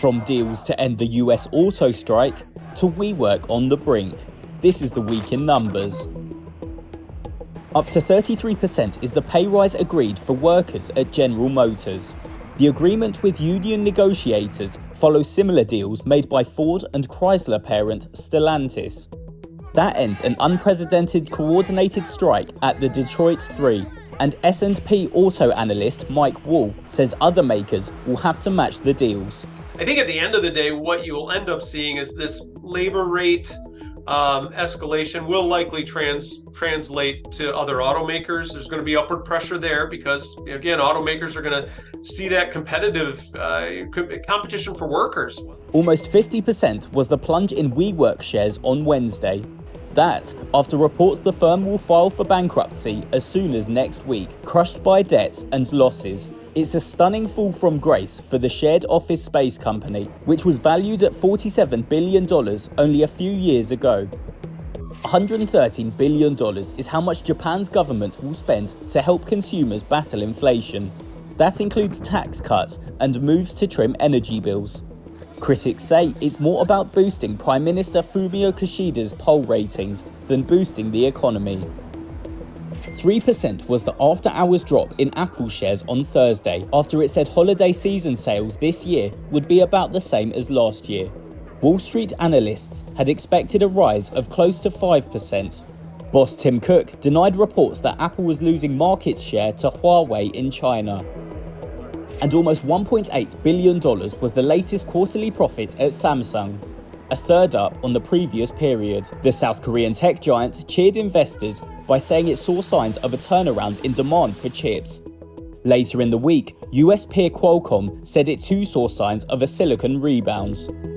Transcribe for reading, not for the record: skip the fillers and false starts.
From deals to end the US auto strike to WeWork on the brink. This is the week in numbers. Up to 33% is the pay rise agreed for workers at General Motors. The agreement with union negotiators follows similar deals made by Ford and Chrysler parent Stellantis. That ends an unprecedented coordinated strike at the Detroit 3, and S&P auto analyst Mike Wall says other makers will have to match the deals. I think at the end of the day, what you'll end up seeing is this labor rate escalation will likely translate to other automakers. There's going to be upward pressure there because, again, automakers are going to see that competitive competition for workers. Almost 50% was the plunge in WeWork shares on Wednesday. That, after reports the firm will file for bankruptcy as soon as next week, crushed by debts and losses. It's a stunning fall from grace for the shared office space company, which was valued at $47 billion only a few years ago. $113 billion is how much Japan's government will spend to help consumers battle inflation. That includes tax cuts and moves to trim energy bills. Critics say it's more about boosting Prime Minister Fumio Kishida's poll ratings than boosting the economy. 3% was the after-hours drop in Apple shares on Thursday after it said holiday season sales this year would be about the same as last year. Wall Street analysts had expected a rise of close to 5%. Boss Tim Cook denied reports that Apple was losing market share to Huawei in China. And almost $1.8 billion was the latest quarterly profit at Samsung, a third up on the previous period. The South Korean tech giant cheered investors by saying it saw signs of a turnaround in demand for chips. Later in the week, US peer Qualcomm said it too saw signs of a silicon rebound.